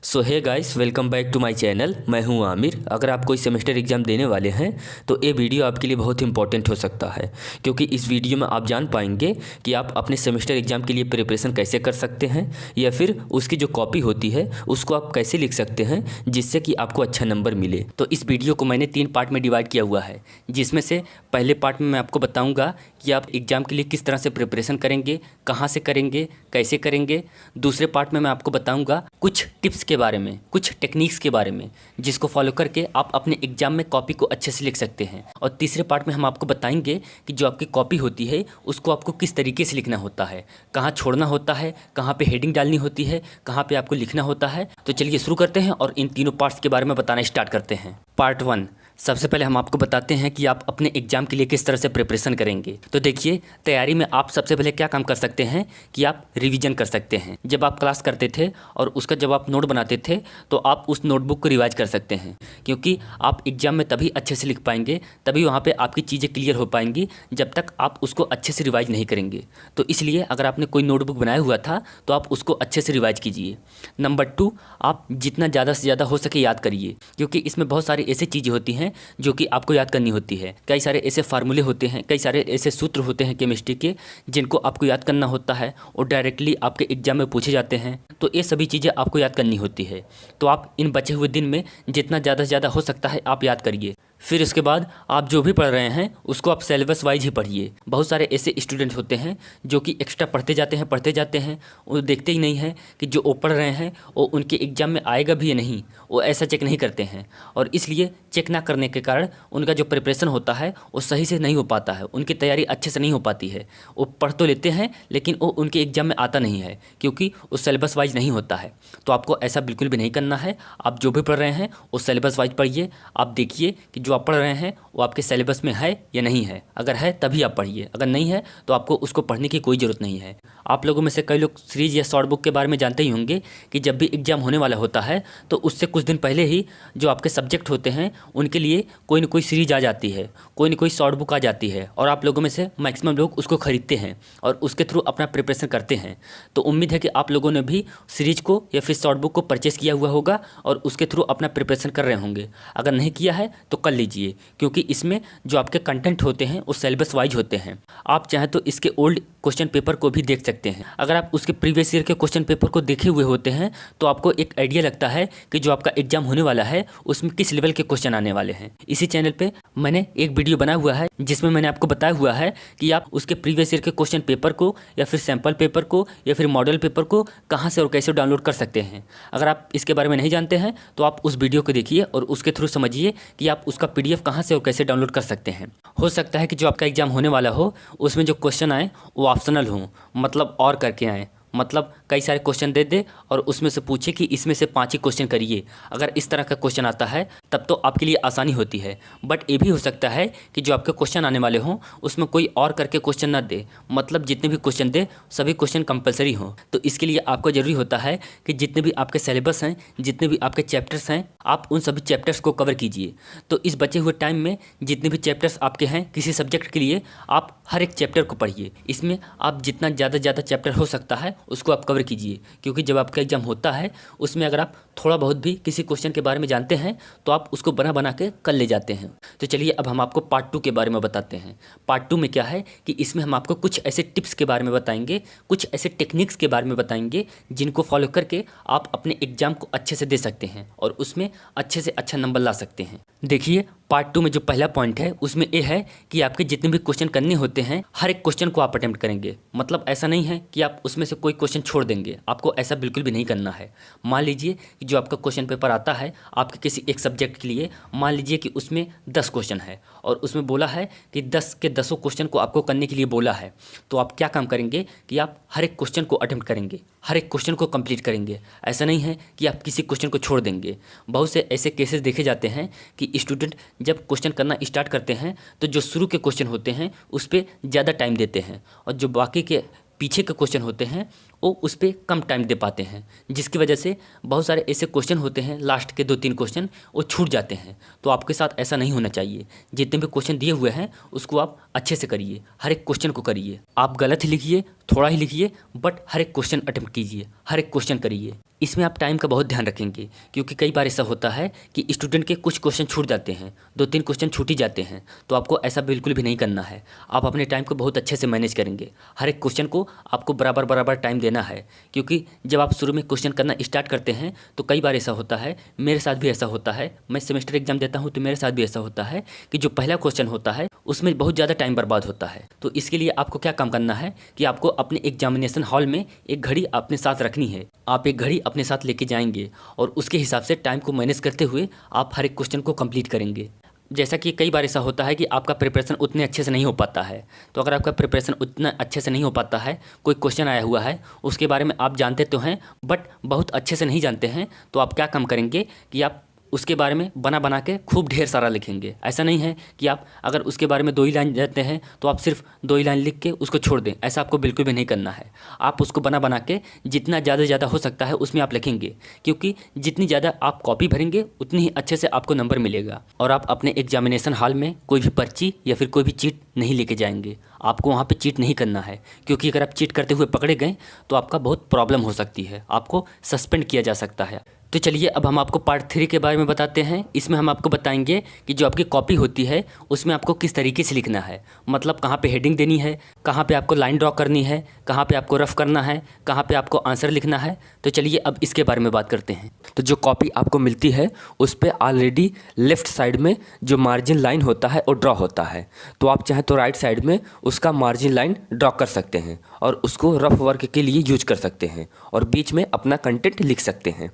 So hey guys, welcome back to my channel. मैं हूं आमिर। अगर आप कोई सेमेस्टर एग्ज़ाम देने वाले हैं तो ये वीडियो आपके लिए बहुत इंपॉर्टेंट हो सकता है, क्योंकि इस वीडियो में आप जान पाएंगे कि आप अपने सेमेस्टर एग्ज़ाम के लिए प्रिपरेशन कैसे कर सकते हैं, या फिर उसकी जो कॉपी होती है उसको आप कैसे लिख सकते हैं जिससे कि आपको अच्छा नंबर मिले। तो इस वीडियो को मैंने 3 पार्ट में डिवाइड किया हुआ है, जिसमें से पहले पार्ट में मैं आपको बताऊँगा कि आप एग्ज़ाम के लिए किस तरह से प्रिपरेशन करेंगे, कहाँ से करेंगे, कैसे करेंगे। दूसरे पार्ट में मैं आपको बताऊँगा कुछ टिप्स के बारे में, कुछ टेक्निक्स के बारे में, जिसको फॉलो करके आप अपने एग्जाम में कॉपी को अच्छे से लिख सकते हैं। और तीसरे पार्ट में हम आपको बताएंगे कि जो आपकी कॉपी होती है उसको आपको किस तरीके से लिखना होता है, कहाँ छोड़ना होता है, कहाँ पे हेडिंग डालनी होती है, कहाँ पे आपको लिखना होता है। तो चलिए शुरू करते हैं और इन तीनों पार्ट्स के बारे में बताना स्टार्ट करते हैं। पार्ट 1, सबसे पहले हम आपको बताते हैं कि आप अपने एग्जाम के लिए किस तरह से प्रिपरेशन करेंगे। तो देखिए, तैयारी में आप सबसे पहले क्या काम कर सकते हैं कि आप रिवीजन कर सकते हैं। जब आप क्लास करते थे और उसका जब आप नोट बनाते थे तो आप उस नोटबुक को रिवाइज कर सकते हैं, क्योंकि आप एग्जाम में तभी अच्छे से लिख पाएंगे, तभी वहाँ पे आपकी चीज़ें क्लियर हो पाएंगी जब तक आप उसको अच्छे से रिवाइज नहीं करेंगे। तो इसलिए अगर आपने कोई नोटबुक बनाया हुआ था तो आप उसको अच्छे से रिवाइज कीजिए। नंबर 2, आप जितना ज़्यादा से ज़्यादा हो सके याद करिए, क्योंकि इसमें बहुत सारी ऐसी चीज़ें होती हैं जो कि आपको याद करनी होती है। कई सारे ऐसे फार्मूले होते हैं, कई सारे ऐसे सूत्र होते हैं केमिस्ट्री के, जिनको आपको याद करना होता है और डायरेक्टली आपके एग्जाम में पूछे जाते हैं। तो ये सभी चीज़ें आपको याद करनी होती है। तो आप इन बचे हुए दिन में जितना ज़्यादा से ज़्यादा हो सकता है आप याद करिए। फिर उसके बाद आप जो भी पढ़ रहे हैं उसको आप सिलेबस वाइज ही पढ़िए। बहुत सारे ऐसे स्टूडेंट होते हैं जो कि एक्स्ट्रा पढ़ते जाते हैं, वो देखते ही नहीं हैं कि जो वो पढ़ रहे हैं वो उनके एग्ज़ाम में आएगा भी या नहीं, वो ऐसा चेक नहीं करते हैं। और इसलिए चेक ना करने के कारण उनका जो प्रिपरेशन होता है वो सही से नहीं हो पाता है, उनकी तैयारी अच्छे से नहीं हो पाती है। वो पढ़ तो लेते हैं लेकिन वो उनके एग्ज़ाम में आता नहीं है, क्योंकि वो सिलेबस वाइज नहीं होता है। तो आपको ऐसा बिल्कुल भी नहीं करना है। आप जो भी पढ़ रहे हैं वो सिलेबस वाइज पढ़िए। आप देखिए कि जो आप पढ़ रहे हैं वो आपके सिलेबस में है या नहीं है। अगर है तभी आप पढ़िए, अगर नहीं है तो आपको उसको पढ़ने की कोई ज़रूरत नहीं है। आप लोगों में से कई लोग सीरीज या शॉर्ट बुक के बारे में जानते ही होंगे कि जब भी एग्जाम होने वाला होता है तो उससे कुछ दिन पहले ही जो आपके सब्जेक्ट होते हैं उनके लिए कोई ना कोई सीरीज आ जाती है, कोई ना कोई शॉर्ट बुक आ जाती है, और आप लोगों में से मैक्सिमम लोग उसको खरीदते हैं और उसके थ्रू अपना प्रिपरेशन करते हैं। तो उम्मीद है कि आप लोगों ने भी सीरीज को या फिर शॉर्ट बुक को परचेस किया हुआ होगा और उसके थ्रू अपना प्रिपरेशन कर रहे होंगे। अगर नहीं किया है तो कर लीजिए, क्योंकि इसमें जो आपके कंटेंट होते हैं वो सिलेबस वाइज होते हैं। आप चाहें तो इसके ओल्ड क्वेश्चन पेपर को भी देख सकते हैं। अगर आप उसके प्रीवियस ईयर के क्वेश्चन पेपर को देखे हुए होते हैं तो आपको एक आइडिया लगता है कि जो आपका एग्जाम होने वाला है उसमें किस लेवल के क्वेश्चन आने वाले हैं। इसी चैनल पे मैंने एक वीडियो बनाया हुआ है जिसमें मैंने आपको बताया हुआ है कि आप उसके प्रीवियस ईयर के क्वेश्चन पेपर को या फिर सैम्पल पेपर को या फिर मॉडल पेपर को कहाँ से और कैसे डाउनलोड कर सकते हैं। अगर आप इसके बारे में नहीं जानते हैं तो आप उस वीडियो को देखिए और उसके थ्रू समझिए कि आप उसका PDF कहाँ से और कैसे डाउनलोड कर सकते हैं। हो सकता है कि जो आपका एग्जाम होने वाला हो उसमें जो क्वेश्चन आए वो ऑप्शनल हों, मतलब और करके आए, मतलब कई सारे क्वेश्चन दे दे और उसमें से पूछे कि इसमें से 5 ही क्वेश्चन करिए। अगर इस तरह का क्वेश्चन आता है तब तो आपके लिए आसानी होती है। बट ये भी हो सकता है कि जो आपके क्वेश्चन आने वाले हों उसमें कोई और करके क्वेश्चन ना दे, मतलब जितने भी क्वेश्चन दे सभी क्वेश्चन कंपलसरी हों। तो इसके लिए आपको ज़रूरी होता है कि जितने भी आपके सिलेबस हैं, जितने भी आपके चैप्टर्स हैं, आप उन सभी चैप्टर्स को कवर कीजिए। तो इस बचे हुए टाइम में जितने भी चैप्टर्स आपके हैं किसी सब्जेक्ट के लिए, आप हर एक चैप्टर को पढ़िए। इसमें आप जितना ज़्यादा चैप्टर हो सकता है उसको आप कवर कीजिए, क्योंकि जब आपका एग्जाम होता है उसमें अगर आप थोड़ा बहुत भी किसी क्वेश्चन के बारे में जानते हैं तो आप उसको बना के कर ले जाते हैं। तो चलिए अब हम आपको पार्ट 2 के बारे में बताते हैं। पार्ट 2 में क्या है कि इसमें हम आपको कुछ ऐसे टिप्स के बारे में बताएंगे, कुछ ऐसे टेक्निक्स के बारे में बताएंगे जिनको फॉलो करके आप अपने एग्जाम को अच्छे से दे सकते हैं और उसमें अच्छे से अच्छा नंबर ला सकते हैं। देखिए, पार्ट 2 में जो पहला पॉइंट है उसमें ये है कि आपके जितने भी क्वेश्चन करने होते हैं हर एक क्वेश्चन को आप अटेम्प्ट करेंगे। मतलब ऐसा नहीं है कि आप उसमें से कोई क्वेश्चन छोड़ देंगे, आपको ऐसा बिल्कुल भी नहीं करना है। मान लीजिए कि जो आपका क्वेश्चन पेपर आता है आपके किसी एक सब्जेक्ट के लिए, मान लीजिए कि उसमें 10 क्वेश्चन है और उसमें बोला है कि 10 के 10 क्वेश्चन को आपको करने के लिए बोला है। तो आप क्या काम करेंगे कि आप हर एक क्वेश्चन को अटेम्प्ट करेंगे, हर एक क्वेश्चन को कंप्लीट करेंगे। ऐसा नहीं है कि आप किसी क्वेश्चन को छोड़ देंगे। बहुत से ऐसे केसेस देखे जाते हैं कि स्टूडेंट जब क्वेश्चन करना स्टार्ट करते हैं तो जो शुरू के क्वेश्चन होते हैं उस पर ज़्यादा टाइम देते हैं और जो बाकी के पीछे के क्वेश्चन होते हैं वो उस पर कम टाइम दे पाते हैं, जिसकी वजह से बहुत सारे ऐसे क्वेश्चन होते हैं लास्ट के 2-3 क्वेश्चन वो छूट जाते हैं। तो आपके साथ ऐसा नहीं होना चाहिए। जितने भी क्वेश्चन दिए हुए हैं उसको आप अच्छे से करिए, हर एक क्वेश्चन को करिए। आप गलत ही लिखिए, थोड़ा ही लिखिए, बट हर एक क्वेश्चन अटेम्प्ट कीजिए, हर एक क्वेश्चन करिए। इसमें आप टाइम का बहुत ध्यान रखेंगे, क्योंकि कई बार ऐसा होता है कि स्टूडेंट के कुछ क्वेश्चन छूट जाते हैं, 2-3 क्वेश्चन छूट ही जाते हैं। तो आपको ऐसा बिल्कुल भी नहीं करना है। आप अपने टाइम को बहुत अच्छे से मैनेज करेंगे। हर एक क्वेश्चन को आपको बराबर बराबर टाइम देना है, क्योंकि जब आप शुरू में क्वेश्चन करना स्टार्ट करते हैं तो कई बार ऐसा होता है, मेरे साथ भी ऐसा होता है, मैं सेमेस्टर एग्जाम देता हूँ तो मेरे साथ भी ऐसा होता है कि जो पहला क्वेश्चन होता है उसमें बहुत ज़्यादा टाइम बर्बाद होता है। तो इसके लिए आपको क्या काम करना है कि आपको अपने एग्जामिनेशन हॉल में एक घड़ी अपने साथ रखनी है। आप एक घड़ी अपने साथ लेके जाएंगे और उसके हिसाब से टाइम को मैनेज करते हुए आप हर एक क्वेश्चन को कंप्लीट करेंगे। जैसा कि कई बार ऐसा होता है कि आपका प्रिपरेशन उतने अच्छे से नहीं हो पाता है। तो अगर आपका प्रिपरेशन उतना अच्छे से नहीं हो पाता है, कोई क्वेश्चन आया हुआ है उसके बारे में आप जानते तो हैं बट बहुत अच्छे से नहीं जानते हैं, तो आप क्या काम करेंगे कि आप उसके बारे में बना बना के खूब ढेर सारा लिखेंगे। ऐसा नहीं है कि आप अगर उसके बारे में 2 ही लाइन जानते हैं तो आप सिर्फ 2 ही लाइन लिख के उसको छोड़ दें। ऐसा आपको बिल्कुल भी नहीं करना है। आप उसको बना बना के जितना ज़्यादा ज़्यादा हो सकता है उसमें आप लिखेंगे, क्योंकि जितनी ज़्यादा आप कॉपी भरेंगे उतनी ही अच्छे से आपको नंबर मिलेगा। और आप अपने एग्जामिनेशन हॉल में कोई भी पर्ची या फिर कोई भी चीट नहीं लेके जाएंगे। आपको वहाँ पे चीट नहीं करना है, क्योंकि अगर आप चीट करते हुए पकड़े गए तो आपका बहुत प्रॉब्लम हो सकती है, आपको सस्पेंड किया जा सकता है। तो चलिए अब हम आपको पार्ट 3 के बारे में बताते हैं। इसमें हम आपको बताएंगे कि जो आपकी कॉपी होती है उसमें आपको किस तरीके से लिखना है, मतलब कहाँ पे हेडिंग देनी है, कहाँ पे आपको लाइन ड्रॉ करनी है, कहाँ पे आपको रफ करना है, कहाँ पे आपको आंसर लिखना है। तो चलिए अब इसके बारे में बात करते हैं। तो जो कॉपी आपको मिलती है उस पर ऑलरेडी लेफ़्ट साइड में जो मार्जिन लाइन होता है वो ड्रॉ होता है। तो आप चाहें तो राइट साइड में उसका मार्जिन लाइन ड्रॉ कर सकते हैं और उसको रफ वर्क के लिए यूज कर सकते हैं और बीच में अपना कंटेंट लिख सकते हैं।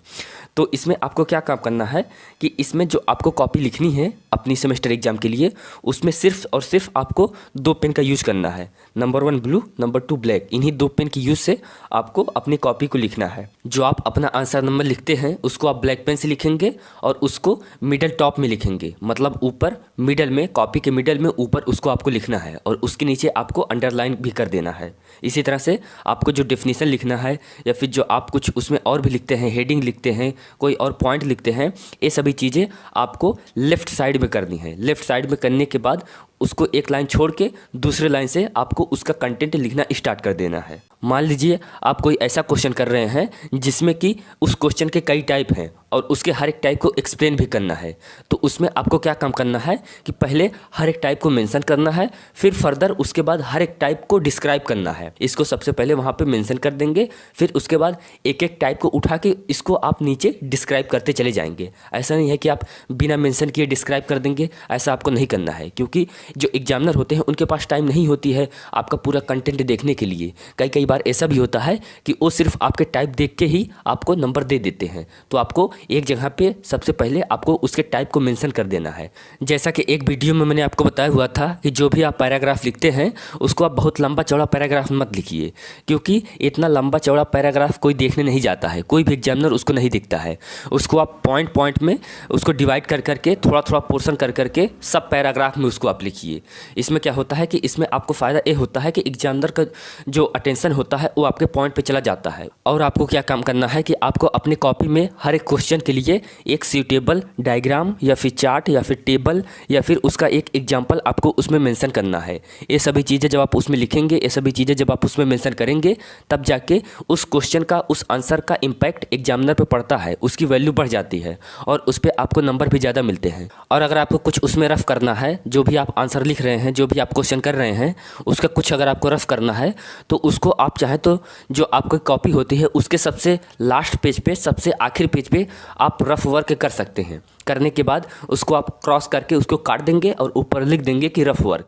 तो इसमें आपको क्या काम करना है कि इसमें जो आपको कॉपी लिखनी है अपनी सेमेस्टर एग्जाम के लिए, उसमें सिर्फ और सिर्फ आपको 2 पेन का यूज़ करना है। Number 1 blue, number 2 black. इन्हीं 2 पेन की यूज़ से आपको अपनी कॉपी को लिखना है। जो आप अपना आंसर नंबर लिखते हैं उसको आप ब्लैक पेन से लिखेंगे और उसको मिडल टॉप में लिखेंगे, मतलब ऊपर मिडल में, कॉपी के मिडल में ऊपर उसको आपको लिखना है और उसके नीचे आपको अंडरलाइन भी कर देना है। इसी तरह से आपको जो डेफिनेशन लिखना है या फिर जो आप कुछ उसमें और भी लिखते हैं, हेडिंग लिखते हैं, कोई और पॉइंट लिखते हैं, ये सभी चीज़ें आपको लेफ़्ट साइड में करनी है। लेफ़्ट साइड में करने के बाद उसको एक लाइन छोड़ के दूसरे लाइन से आपको उसका कंटेंट लिखना स्टार्ट कर देना है। मान लीजिए आप कोई ऐसा क्वेश्चन कर रहे हैं जिसमें कि उस क्वेश्चन के कई टाइप हैं और उसके हर एक टाइप को एक्सप्लेन भी करना है। तो उसमें आपको क्या काम करना है कि पहले हर एक टाइप को मेंशन करना है, फिर फर्दर उसके बाद हर एक टाइप को डिस्क्राइब करना है। इसको सबसे पहले वहाँ पे मेंशन कर देंगे, फिर उसके बाद एक एक टाइप को उठा के इसको आप नीचे डिस्क्राइब करते चले जाएंगे। ऐसा नहीं है कि आप बिना मेंशन किए डिस्क्राइब कर देंगे, ऐसा आपको नहीं करना है, क्योंकि जो एग्जामिनर होते हैं उनके पास टाइम नहीं होती है आपका पूरा कंटेंट देखने के लिए। कई बार ऐसा भी होता है कि वो सिर्फ आपके टाइप देख के ही आपको नंबर दे देते हैं। तो आपको एक जगह पे सबसे पहले आपको उसके टाइप को मेंशन कर देना है। जैसा कि एक वीडियो में मैंने आपको बताया हुआ था कि जो भी आप पैराग्राफ लिखते हैं उसको आप बहुत लंबा चौड़ा पैराग्राफ मत लिखिए, क्योंकि इतना लंबा चौड़ा पैराग्राफ कोई देखने नहीं जाता है, कोई भी एग्जामिनर उसको नहीं दिखता है। उसको आप पॉइंट पॉइंट में उसको डिवाइड कर करके थोड़ा थोड़ा पोर्शन कर करके सब पैराग्राफ में उसको आप लिखिए। इसमें क्या होता है कि इसमें आपको फ़ायदा ये होता है कि एग्जामिनर का जो अटेंशन होता है वो आपके पॉइंट पे चला जाता है। और आपको क्या काम करना है कि आपको अपनी कॉपी में हर एक क्वेश्चन के लिए एक सूटेबल डायग्राम या फिर चार्ट या फिर टेबल या फिर उसका एक एग्जाम्पल आपको उसमें मेंशन करना है। ये सभी चीज़ें जब आप उसमें लिखेंगे, ये सभी चीज़ें जब आप उसमें मेंशन करेंगे, तब जाके उस क्वेश्चन का, उस आंसर का इम्पैक्ट एग्जामिनर पे पड़ता है, उसकी वैल्यू बढ़ जाती है और उस पर आपको नंबर भी ज़्यादा मिलते हैं। और अगर आपको कुछ उसमें रफ करना है, जो भी आप आंसर लिख रहे हैं, जो भी आप क्वेश्चन कर रहे हैं, उसका कुछ अगर आपको रफ करना है तो उसको आप चाहे तो जो आपकी कॉपी होती है उसके सबसे लास्ट पेज पे, सबसे आखिर पेज पे आप रफ वर्क कर सकते हैं। करने के बाद उसको आप क्रॉस करके उसको काट देंगे और ऊपर लिख देंगे कि रफ वर्क।